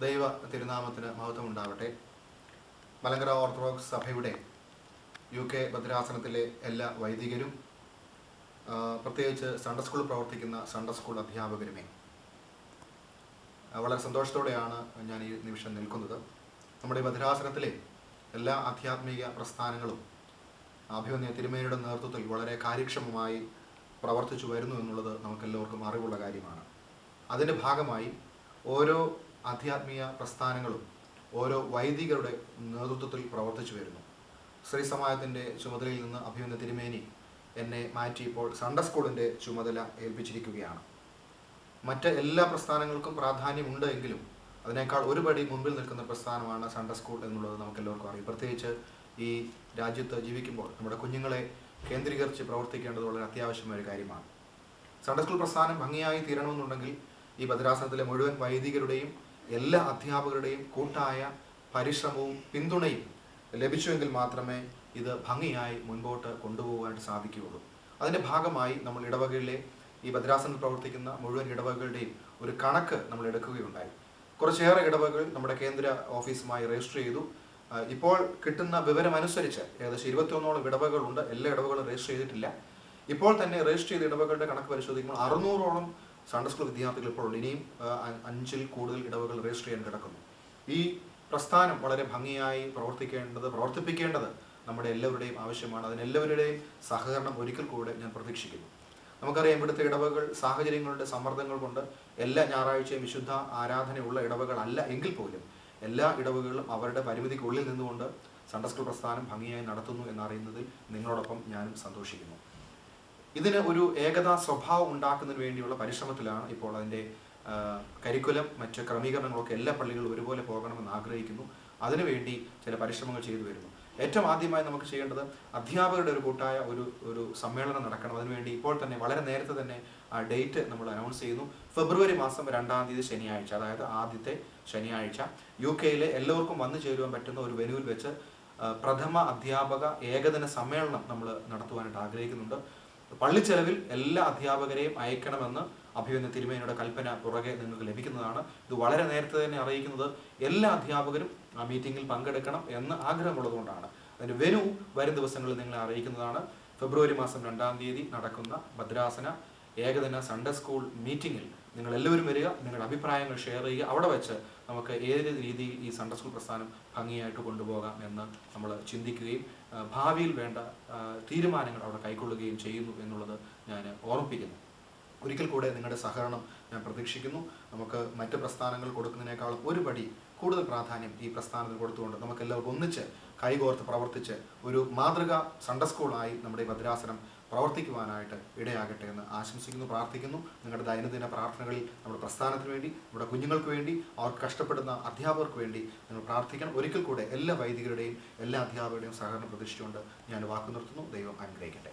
ദൈവ തിരുനാമത്തിന് മഹത്വം ഉണ്ടാവട്ടെ. മലങ്കര ഓർത്തഡോക്സ് സഭയുടെ UK ഭദ്രാസനത്തിലെ എല്ലാ വൈദികരും, പ്രത്യേകിച്ച് സൺഡേ സ്കൂളിൽ പ്രവർത്തിക്കുന്ന സൺഡേ സ്കൂൾ അധ്യാപകരുമേ, വളരെ സന്തോഷത്തോടെയാണ് ഞാൻ ഈ നിമിഷം നിൽക്കുന്നത്. നമ്മുടെ ഭദ്രാസനത്തിലെ എല്ലാ ആധ്യാത്മിക പ്രസ്ഥാനങ്ങളും അഭിമന്യ തിരുമേനിയുടെ നേതൃത്വത്തിൽ വളരെ കാര്യക്ഷമമായി പ്രവർത്തിച്ചു വരുന്നു എന്നുള്ളത് നമുക്കെല്ലാവർക്കും അറിവുള്ള കാര്യമാണ്. അതിൻ്റെ ഭാഗമായി ഓരോ ആധ്യാത്മിക പ്രസ്ഥാനങ്ങളും ഓരോ വൈദികരുടെ നേതൃത്വത്തിൽ പ്രവർത്തിച്ചു വരുന്നു. ശ്രീ സമാജത്തിൻ്റെ ചുമതലയിൽ നിന്ന് അഭിമന്യ തിരുമേനി എന്നെ മാറ്റി ഇപ്പോൾ സൺഡേ സ്കൂളിൻ്റെ ചുമതല ഏൽപ്പിച്ചിരിക്കുകയാണ്. മറ്റ് എല്ലാ പ്രസ്ഥാനങ്ങൾക്കും പ്രാധാന്യമുണ്ട് എങ്കിലും അതിനേക്കാൾ ഒരുപടി മുൻപിൽ നിൽക്കുന്ന പ്രസ്ഥാനമാണ് സൺഡേ സ്കൂൾ എന്നുള്ളത് നമുക്കെല്ലാവർക്കും അറിയാം. പ്രത്യേകിച്ച് ഈ രാജ്യത്ത് ജീവിക്കുമ്പോൾ നമ്മുടെ കുഞ്ഞുങ്ങളെ കേന്ദ്രീകരിച്ച് പ്രവർത്തിക്കേണ്ടത് വളരെ അത്യാവശ്യമായ ഒരു കാര്യമാണ്. സൺഡേ സ്കൂൾ പ്രസ്ഥാനം ഭംഗിയായി തീരണമെന്നുണ്ടെങ്കിൽ ഈ ഭദ്രാസനത്തിലെ മുഴുവൻ വൈദികരുടെയും എല്ലാ അധ്യാപകരുടെയും കൂട്ടായ പരിശ്രമവും പിന്തുണയും ലഭിച്ചുവെങ്കിൽ മാത്രമേ ഇത് ഭംഗിയായി മുൻപോട്ട് കൊണ്ടുപോകാനായിട്ട് സാധിക്കുകയുള്ളൂ. അതിൻ്റെ ഭാഗമായി നമ്മൾ ഇടവകയിലെ ഈ ഭദ്രാസനത്തിൽ പ്രവർത്തിക്കുന്ന മുഴുവൻ ഇടവകകളുടെയും ഒരു കണക്ക് നമ്മൾ എടുക്കുകയുണ്ടായി. കുറച്ചേറെ ഇടവകകൾ നമ്മുടെ കേന്ദ്ര ഓഫീസുമായി രജിസ്റ്റർ ചെയ്തു. ഇപ്പോൾ കിട്ടുന്ന വിവരമനുസരിച്ച് ഏകദേശം 21ഓളം ഇടവകകളുണ്ട്. എല്ലാ ഇടവകളും രജിസ്റ്റർ ചെയ്തിട്ടില്ല. ഇപ്പോൾ തന്നെ രജിസ്റ്റർ ചെയ്ത ഇടവകളുടെ കണക്ക് പരിശോധിക്കുമ്പോൾ 600ഓളം സൺഡേ സ്കൂൾ വിദ്യാർത്ഥികൾ ഇപ്പോൾ ഇനിയും 5-ൽ കൂടുതൽ ഇടവകൾ രജിസ്റ്റർ ചെയ്യാൻ കിടക്കുന്നു. ഈ പ്രസ്ഥാനം വളരെ ഭംഗിയായി പ്രവർത്തിപ്പിക്കേണ്ടത് നമ്മുടെ എല്ലാവരുടെയും ആവശ്യമാണ്. അതിനെല്ലാവരുടെയും സഹകരണം ഒരിക്കൽ കൂടെ ഞാൻ പ്രതീക്ഷിക്കുന്നു. നമുക്കറിയാം, ഇവിടുത്തെ ഇടവകൾ സാഹചര്യങ്ങളുടെ സമ്മർദ്ദങ്ങൾ കൊണ്ട് എല്ലാ ഞായറാഴ്ചയും വിശുദ്ധ ആരാധനയുള്ള ഇടവകളല്ല എങ്കിൽ പോലും എല്ലാ ഇടവകളിലും അവരുടെ പരിമിതിക്കുള്ളിൽ നിന്നുകൊണ്ട് സൺഡേ സ്കൂൾ പ്രസ്ഥാനം ഭംഗിയായി നടത്തുന്നു എന്നറിയുന്നതിൽ നിങ്ങളോടൊപ്പം ഞാനും സന്തോഷിക്കുന്നു. ഇതിന് ഒരു ഏകതാ സ്വഭാവം ഉണ്ടാക്കുന്നതിന് വേണ്ടിയുള്ള പരിശ്രമത്തിലാണ് ഇപ്പോൾ. അതിൻ്റെ കരിക്കുലം, മറ്റ് ക്രമീകരണങ്ങളൊക്കെ എല്ലാ പള്ളികളും ഒരുപോലെ പോകണമെന്ന് ആഗ്രഹിക്കുന്നു. അതിനുവേണ്ടി ചില പരിശ്രമങ്ങൾ ചെയ്തു വരുന്നു. ഏറ്റവും ആദ്യമായി നമുക്ക് ചെയ്യേണ്ടത് അധ്യാപകരുടെ ഒരു കൂട്ടായ ഒരു സമ്മേളനം നടക്കണം. അതിനുവേണ്ടി ഇപ്പോൾ തന്നെ വളരെ നേരത്തെ തന്നെ ആ ഡേറ്റ് നമ്മൾ അനൗൺസ് ചെയ്യുന്നു. ഫെബ്രുവരി മാസം 2-ാം തീയതി ശനിയാഴ്ച, അതായത് ആദ്യത്തെ ശനിയാഴ്ച UK-യിലെ എല്ലാവർക്കും വന്നു ചേരുവാൻ പറ്റുന്ന ഒരു വെന്യൂവിൽ വെച്ച് പ്രഥമ അധ്യാപക ഏകദിന സമ്മേളനം നമ്മൾ നടത്തുവാനായിട്ട് ആഗ്രഹിക്കുന്നുണ്ട്. പള്ളിച്ചെലവിൽ എല്ലാ അധ്യാപകരെയും അയക്കണമെന്ന് അഭിമന്യ തിരുമേനിയുടെ കൽപ്പന പുറകെ നിങ്ങൾക്ക് ലഭിക്കുന്നതാണ്. ഇത് വളരെ നേരത്തെ തന്നെ അറിയിക്കുന്നത് എല്ലാ അധ്യാപകരും ആ മീറ്റിംഗിൽ പങ്കെടുക്കണം എന്ന് ആഗ്രഹമുള്ളതുകൊണ്ടാണ്. അതിൻ്റെ വെനു വരും ദിവസങ്ങളിൽ നിങ്ങളെ അറിയിക്കുന്നതാണ്. ഫെബ്രുവരി മാസം 2-ാം തീയതി നടക്കുന്ന ഭദ്രാസന ഏകദിന സൺഡേ സ്കൂൾ മീറ്റിംഗിൽ നിങ്ങൾ എല്ലാവരും വരിക, നിങ്ങളുടെ അഭിപ്രായങ്ങൾ ഷെയർ ചെയ്യുക. അവിടെ വെച്ച് നമുക്ക് ഏത് രീതിയിൽ ഈ സൺഡേ സ്കൂൾ പ്രസ്ഥാനം ഭംഗിയായിട്ട് കൊണ്ടുപോകാം എന്ന് നമ്മൾ ചിന്തിക്കുകയും ഭാവിയിൽ വേണ്ട തീരുമാനങ്ങൾ അവിടെ കൈക്കൊള്ളുകയും ചെയ്യുന്നു എന്നുള്ളത് ഞാൻ ഓർമ്മിപ്പിക്കുന്നു. ഒരിക്കൽ കൂടെ നിങ്ങളുടെ സഹകരണം ഞാൻ പ്രതീക്ഷിക്കുന്നു. നമുക്ക് മറ്റ് പ്രസ്ഥാനങ്ങൾ കൊടുക്കുന്നതിനേക്കാളും ഒരുപടി കൂടുതൽ പ്രാധാന്യം ഈ പ്രസ്ഥാനത്തിന് കൊടുത്തുകൊണ്ട് നമുക്ക് എല്ലാവർക്കും ഒന്നിച്ച് കൈകോർത്ത് പ്രവർത്തിച്ച് ഒരു മാതൃകാ സൺഡേ സ്കൂളായി നമ്മുടെ ഭദ്രാസനം പ്രവർത്തിക്കുവാനായിട്ട് ഇടയാകട്ടെ എന്ന് ആശംസിക്കുന്നു, പ്രാർത്ഥിക്കുന്നു. നിങ്ങളുടെ ദൈനംദിന പ്രാർത്ഥനകളിൽ നമ്മുടെ പ്രസ്ഥാനത്തിന് വേണ്ടി, നമ്മുടെ കുഞ്ഞുങ്ങൾക്ക് വേണ്ടി, അവർക്ക് കഷ്ടപ്പെടുന്ന അധ്യാപകർക്ക് വേണ്ടി നിങ്ങൾ പ്രാർത്ഥിക്കണം. ഒരിക്കൽ കൂടെ എല്ലാ വൈദികരുടെയും എല്ലാ അധ്യാപകരുടെയും സഹകരണം പ്രതീക്ഷിച്ചുകൊണ്ട് ഞാൻ വാക്കു നിർത്തുന്നു. ദൈവം അനുഗ്രഹിക്കട്ടെ.